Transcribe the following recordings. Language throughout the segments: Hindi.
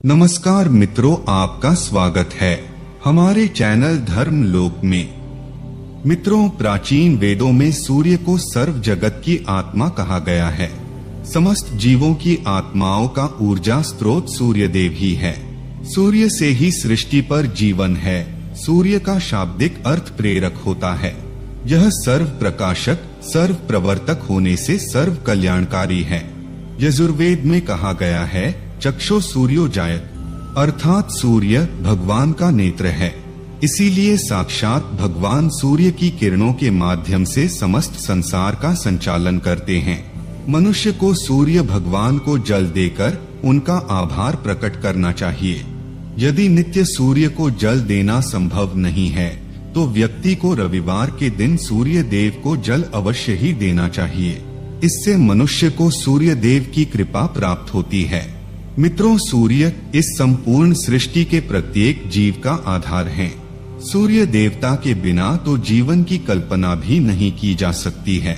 नमस्कार मित्रों, आपका स्वागत है हमारे चैनल धर्म लोक में। मित्रों, प्राचीन वेदों में सूर्य को सर्व जगत की आत्मा कहा गया है। समस्त जीवों की आत्माओं का ऊर्जा स्रोत सूर्य देव ही है। सूर्य से ही सृष्टि पर जीवन है। सूर्य का शाब्दिक अर्थ प्रेरक होता है। यह सर्व प्रकाशक, सर्व प्रवर्तक होने से सर्व कल्याणकारी है। यजुर्वेद में कहा गया है, चक्षु सूर्यो जायत, अर्थात सूर्य भगवान का नेत्र है। इसीलिए साक्षात भगवान सूर्य की किरणों के माध्यम से समस्त संसार का संचालन करते हैं। मनुष्य को सूर्य भगवान को जल देकर उनका आभार प्रकट करना चाहिए। यदि नित्य सूर्य को जल देना संभव नहीं है तो व्यक्ति को रविवार के दिन सूर्य देव को जल अवश्य ही देना चाहिए। इससे मनुष्य को सूर्य देव की कृपा प्राप्त होती है। मित्रों, सूर्य इस संपूर्ण सृष्टि के प्रत्येक जीव का आधार है। सूर्य देवता के बिना तो जीवन की कल्पना भी नहीं की जा सकती है।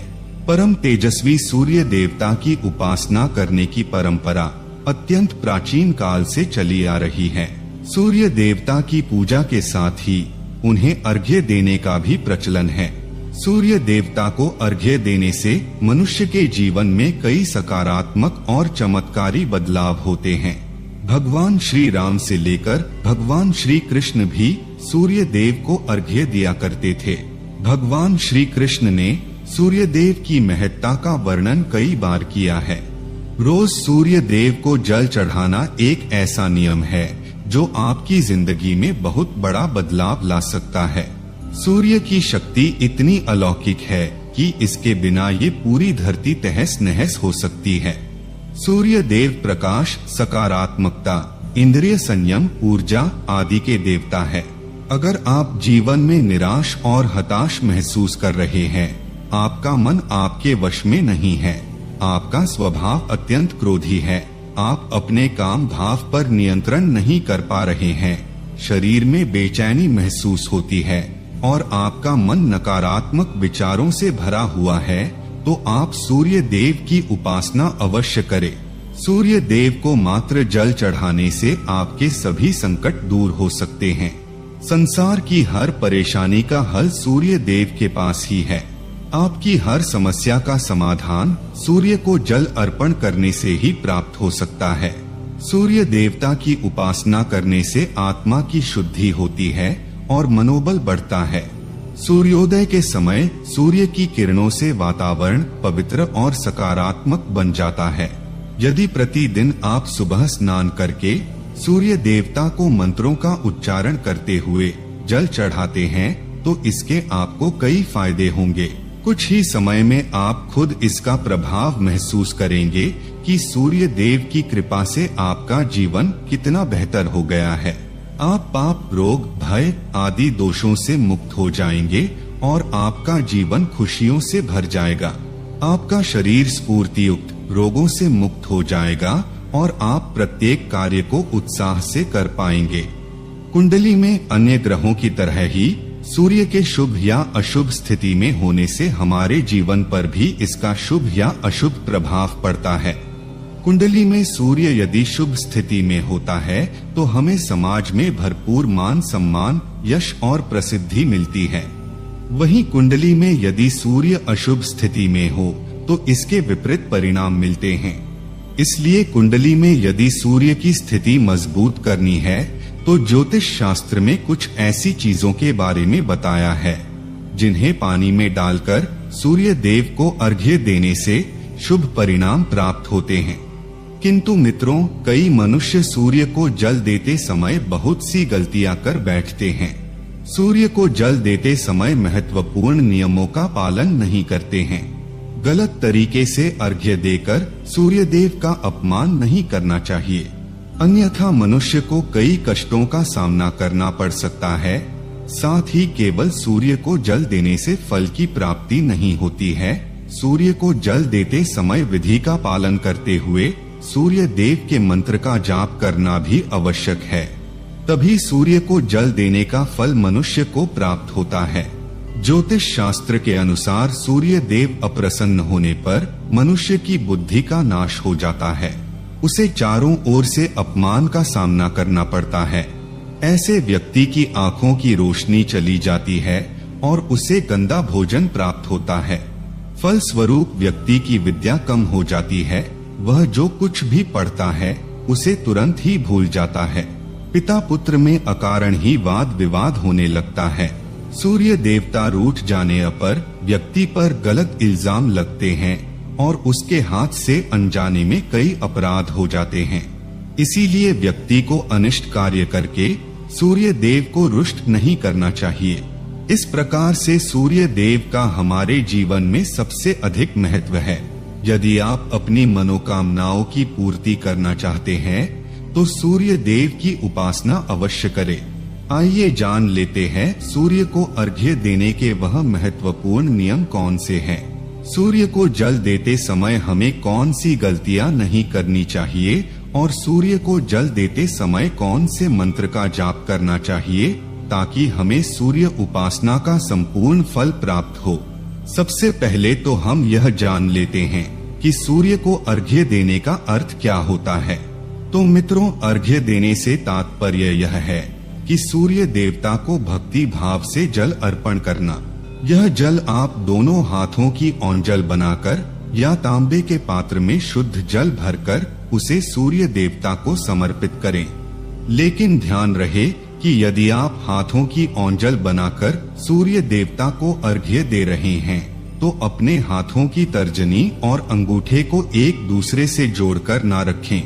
परम तेजस्वी सूर्य देवता की उपासना करने की परंपरा अत्यंत प्राचीन काल से चली आ रही है। सूर्य देवता की पूजा के साथ ही उन्हें अर्घ्य देने का भी प्रचलन है। सूर्य देवता को अर्घ्य देने से मनुष्य के जीवन में कई सकारात्मक और चमत्कारी बदलाव होते हैं। भगवान श्री राम से लेकर भगवान श्री कृष्ण भी सूर्य देव को अर्घ्य दिया करते थे। भगवान श्री कृष्ण ने सूर्य देव की महत्ता का वर्णन कई बार किया है। रोज सूर्य देव को जल चढ़ाना एक ऐसा नियम है जो आपकी जिंदगी में बहुत बड़ा बदलाव ला सकता है। सूर्य की शक्ति इतनी अलौकिक है कि इसके बिना ये पूरी धरती तहस नहस हो सकती है। सूर्य देव प्रकाश, सकारात्मकता, इंद्रिय संयम, ऊर्जा आदि के देवता है। अगर आप जीवन में निराश और हताश महसूस कर रहे हैं, आपका मन आपके वश में नहीं है, आपका स्वभाव अत्यंत क्रोधी है, आप अपने काम भाव पर नियंत्रण नहीं कर पा रहे हैं, शरीर में बेचैनी महसूस होती है और आपका मन नकारात्मक विचारों से भरा हुआ है, तो आप सूर्य देव की उपासना अवश्य करें। सूर्य देव को मात्र जल चढ़ाने से आपके सभी संकट दूर हो सकते हैं। संसार की हर परेशानी का हल सूर्य देव के पास ही है। आपकी हर समस्या का समाधान सूर्य को जल अर्पण करने से ही प्राप्त हो सकता है। सूर्य देवता की उपासना करने से आत्मा की शुद्धि होती है और मनोबल बढ़ता है। सूर्योदय के समय सूर्य की किरणों से वातावरण पवित्र और सकारात्मक बन जाता है। यदि प्रतिदिन आप सुबह स्नान करके सूर्य देवता को मंत्रों का उच्चारण करते हुए जल चढ़ाते हैं तो इसके आपको कई फायदे होंगे। कुछ ही समय में आप खुद इसका प्रभाव महसूस करेंगे कि सूर्य देव की कृपा से आपका जीवन कितना बेहतर हो गया है। आप पाप, रोग, भय आदि दोषों से मुक्त हो जाएंगे और आपका जीवन खुशियों से भर जाएगा। आपका शरीर स्फूर्ति युक्त, रोगों से मुक्त हो जाएगा और आप प्रत्येक कार्य को उत्साह से कर पाएंगे। कुंडली में अन्य ग्रहों की तरह ही सूर्य के शुभ या अशुभ स्थिति में होने से हमारे जीवन पर भी इसका शुभ या अशुभ प्रभाव पड़ता है। कुंडली में सूर्य यदि शुभ स्थिति में होता है तो हमें समाज में भरपूर मान सम्मान, यश और प्रसिद्धि मिलती है। वहीं कुंडली में यदि सूर्य अशुभ स्थिति में हो तो इसके विपरीत परिणाम मिलते हैं। इसलिए कुंडली में यदि सूर्य की स्थिति मजबूत करनी है तो ज्योतिष शास्त्र में कुछ ऐसी चीजों के बारे में बताया है जिन्हें पानी में डालकर सूर्य देव को अर्घ्य देने से शुभ परिणाम प्राप्त होते हैं। किंतु मित्रों, कई मनुष्य सूर्य को जल देते समय बहुत सी गलतियां कर बैठते हैं। सूर्य को जल देते समय महत्वपूर्ण नियमों का पालन नहीं करते हैं। गलत तरीके से अर्घ्य देकर सूर्य देव का अपमान नहीं करना चाहिए, अन्यथा मनुष्य को कई कष्टों का सामना करना पड़ सकता है। साथ ही केवल सूर्य को जल देने से फल की प्राप्ति नहीं होती है। सूर्य को जल देते समय विधि का पालन करते हुए सूर्य देव के मंत्र का जाप करना भी आवश्यक है। तभी सूर्य को जल देने का फल मनुष्य को प्राप्त होता है। ज्योतिष शास्त्र के अनुसार सूर्य देव अप्रसन्न होने पर मनुष्य की बुद्धि का नाश हो जाता है। उसे चारों ओर से अपमान का सामना करना पड़ता है। ऐसे व्यक्ति की आंखों की रोशनी चली जाती है और उसे गंदा भोजन प्राप्त होता है। फलस्वरूप व्यक्ति की विद्या कम हो जाती है। वह जो कुछ भी पढ़ता है उसे तुरंत ही भूल जाता है। पिता पुत्र में अकारण ही वाद विवाद होने लगता है। सूर्य देवता रूठ जाने पर व्यक्ति पर गलत इल्जाम लगते हैं और उसके हाथ से अनजाने में कई अपराध हो जाते हैं। इसीलिए व्यक्ति को अनिष्ट कार्य करके सूर्य देव को रुष्ट नहीं करना चाहिए। इस प्रकार से सूर्य देव का हमारे जीवन में सबसे अधिक महत्व है। यदि आप अपनी मनोकामनाओं की पूर्ति करना चाहते हैं तो सूर्य देव की उपासना अवश्य करें। आइए जान लेते हैं सूर्य को अर्घ्य देने के वह महत्वपूर्ण नियम कौन से हैं। सूर्य को जल देते समय हमें कौन सी गलतियां नहीं करनी चाहिए और सूर्य को जल देते समय कौन से मंत्र का जाप करना चाहिए ताकि हमें सूर्य उपासना का संपूर्ण फल प्राप्त हो। सबसे पहले तो हम यह जान लेते हैं कि सूर्य को अर्घ्य देने का अर्थ क्या होता है। तो मित्रों, अर्घ्य देने से तात्पर्य यह है कि सूर्य देवता को भक्ति भाव से जल अर्पण करना। यह जल आप दोनों हाथों की ओंजल बनाकर या तांबे के पात्र में शुद्ध जल भरकर उसे सूर्य देवता को समर्पित करें। लेकिन ध्यान रहे कि यदि आप हाथों की ओंजल बनाकर सूर्य देवता को अर्घ्य दे रहे हैं तो अपने हाथों की तर्जनी और अंगूठे को एक दूसरे से जोड़कर ना रखें,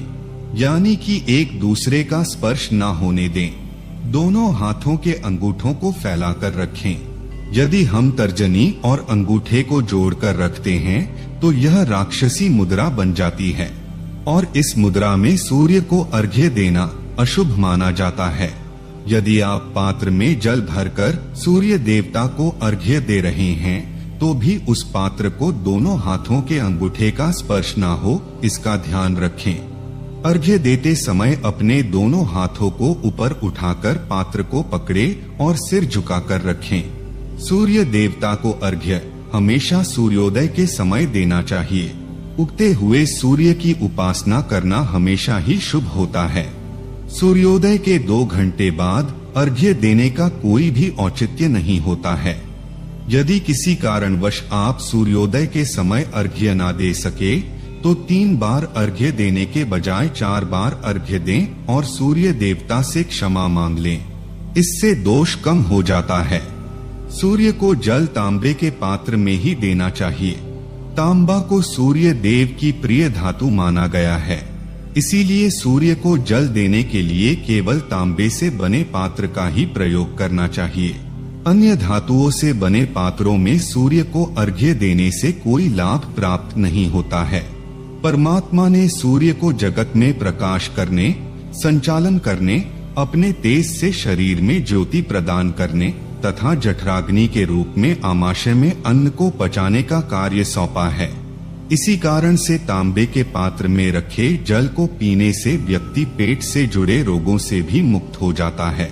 यानी कि एक दूसरे का स्पर्श ना होने दें। दोनों हाथों के अंगूठों को फैलाकर रखें। यदि हम तर्जनी और अंगूठे को जोड़कर रखते हैं तो यह राक्षसी मुद्रा बन जाती है और इस मुद्रा में सूर्य को अर्घ्य देना अशुभ माना जाता है। यदि आप पात्र में जल भरकर सूर्य देवता को अर्घ्य दे रहे हैं तो भी उस पात्र को दोनों हाथों के अंगूठे का स्पर्श ना हो, इसका ध्यान रखें। अर्घ्य देते समय अपने दोनों हाथों को ऊपर उठाकर पात्र को पकड़े और सिर झुकाकर रखें। सूर्य देवता को अर्घ्य हमेशा सूर्योदय के समय देना चाहिए। उगते हुए सूर्य की उपासना करना हमेशा ही शुभ होता है। सूर्योदय के 2 घंटे बाद अर्घ्य देने का कोई भी औचित्य नहीं होता है। यदि किसी कारणवश आप सूर्योदय के समय अर्घ्य ना दे सके तो 3 बार अर्घ्य देने के बजाय 4 बार अर्घ्य दें और सूर्य देवता से क्षमा मांग लें। इससे दोष कम हो जाता है। सूर्य को जल तांबे के पात्र में ही देना चाहिए। तांबा को सूर्य देव की प्रिय धातु माना गया है। इसीलिए सूर्य को जल देने के लिए केवल तांबे से बने पात्र का ही प्रयोग करना चाहिए। अन्य धातुओं से बने पात्रों में सूर्य को अर्घ्य देने से कोई लाभ प्राप्त नहीं होता है। परमात्मा ने सूर्य को जगत में प्रकाश करने, संचालन करने, अपने तेज से शरीर में ज्योति प्रदान करने तथा जठराग्नि के रूप में आमाशय में अन्न को पचाने का कार्य सौंपा है। इसी कारण से तांबे के पात्र में रखे जल को पीने से व्यक्ति पेट से जुड़े रोगों से भी मुक्त हो जाता है।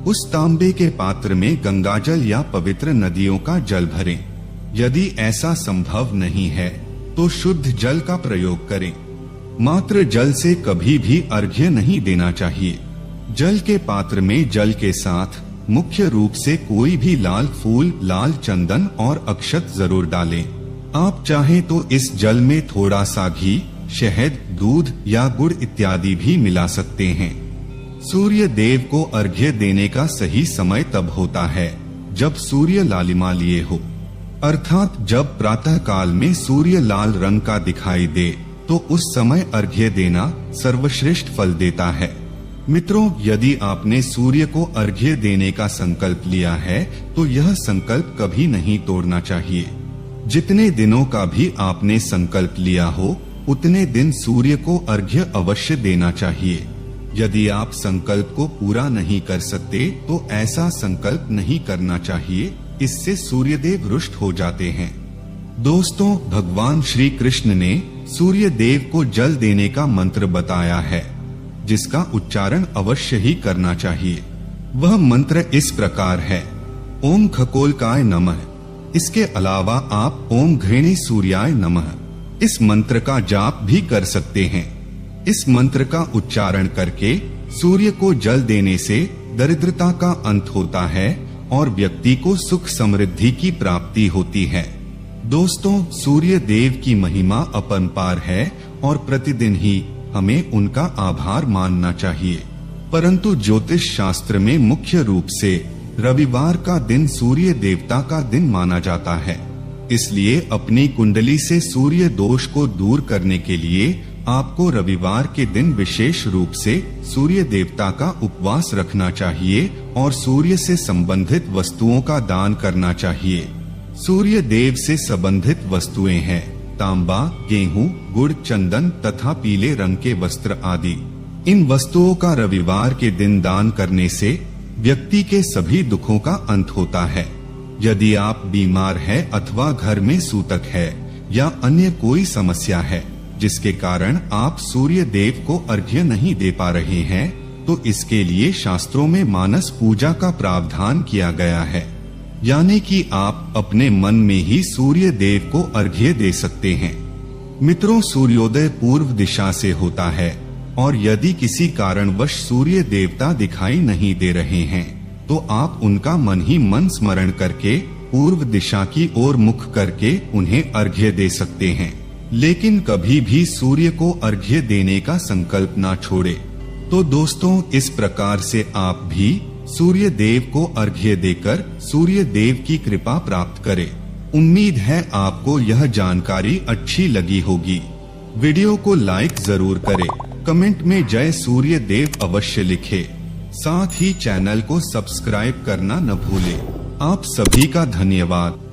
उस तांबे के पात्र में गंगाजल या पवित्र नदियों का जल भरें। यदि ऐसा संभव नहीं है तो शुद्ध जल का प्रयोग करें। मात्र जल से कभी भी अर्घ्य नहीं देना चाहिए। जल के पात्र में जल के साथ मुख्य रूप से कोई भी लाल फूल, लाल चंदन और अक्षत जरूर डालें। आप चाहें तो इस जल में थोड़ा सा घी, शहद, दूध या गुड़ इत्यादि भी मिला सकते हैं। सूर्य देव को अर्घ्य देने का सही समय तब होता है जब सूर्य लालिमा लिए हो, अर्थात जब प्रातः काल में सूर्य लाल रंग का दिखाई दे तो उस समय अर्घ्य देना सर्वश्रेष्ठ फल देता है। मित्रों, यदि आपने सूर्य को अर्घ्य देने का संकल्प लिया है तो यह संकल्प कभी नहीं तोड़ना चाहिए। जितने दिनों का भी आपने संकल्प लिया हो उतने दिन सूर्य को अर्घ्य अवश्य देना चाहिए। यदि आप संकल्प को पूरा नहीं कर सकते तो ऐसा संकल्प नहीं करना चाहिए, इससे सूर्यदेव रुष्ट हो जाते हैं। दोस्तों, भगवान श्री कृष्ण ने सूर्य देव को जल देने का मंत्र बताया है जिसका उच्चारण अवश्य ही करना चाहिए। वह मंत्र इस प्रकार है: ओम खगोलकाय नमः। इसके अलावा आप ओम घृणी सूर्याय नमः इस मंत्र का जाप भी कर सकते हैं। इस मंत्र का उच्चारण करके सूर्य को जल देने से दरिद्रता का अंत होता है और व्यक्ति को सुख समृद्धि की प्राप्ति होती है। दोस्तों, सूर्य देव की महिमा अपरंपार है और प्रतिदिन ही हमें उनका आभार मानना चाहिए। परंतु ज्योतिष शास्त्र में मुख्य रूप से रविवार का दिन सूर्य देवता का दिन माना जाता है। इसलिए अपनी कुंडली से सूर्य दोष को दूर करने के लिए आपको रविवार के दिन विशेष रूप से सूर्य देवता का उपवास रखना चाहिए और सूर्य से संबंधित वस्तुओं का दान करना चाहिए। सूर्य देव से संबंधित वस्तुएं हैं तांबा, गेहूं, गुड़, चंदन तथा पीले रंग के वस्त्र आदि। इन वस्तुओं का रविवार के दिन दान करने से व्यक्ति के सभी दुखों का अंत होता है। यदि आप बीमार हैं अथवा घर में सूतक है या अन्य कोई समस्या है जिसके कारण आप सूर्य देव को अर्घ्य नहीं दे पा रहे हैं, तो इसके लिए शास्त्रों में मानस पूजा का प्रावधान किया गया है। यानी कि आप अपने मन में ही सूर्य देव को अर्घ्य दे सकते हैं। मित्रों, सूर्योदय पूर्व दिशा से होता है और यदि किसी कारणवश सूर्य देवता दिखाई नहीं दे रहे हैं तो आप उनका मन ही मन स्मरण करके पूर्व दिशा की ओर मुख करके उन्हें अर्घ्य दे सकते हैं। लेकिन कभी भी सूर्य को अर्घ्य देने का संकल्प ना छोड़े। तो दोस्तों, इस प्रकार से आप भी सूर्य देव को अर्घ्य देकर सूर्य देव की कृपा प्राप्त करें। उम्मीद है आपको यह जानकारी अच्छी लगी होगी। वीडियो को लाइक जरूर करें, कमेंट में जय सूर्य देव अवश्य लिखें। साथ ही चैनल को सब्सक्राइब करना न भूलें। आप सभी का धन्यवाद।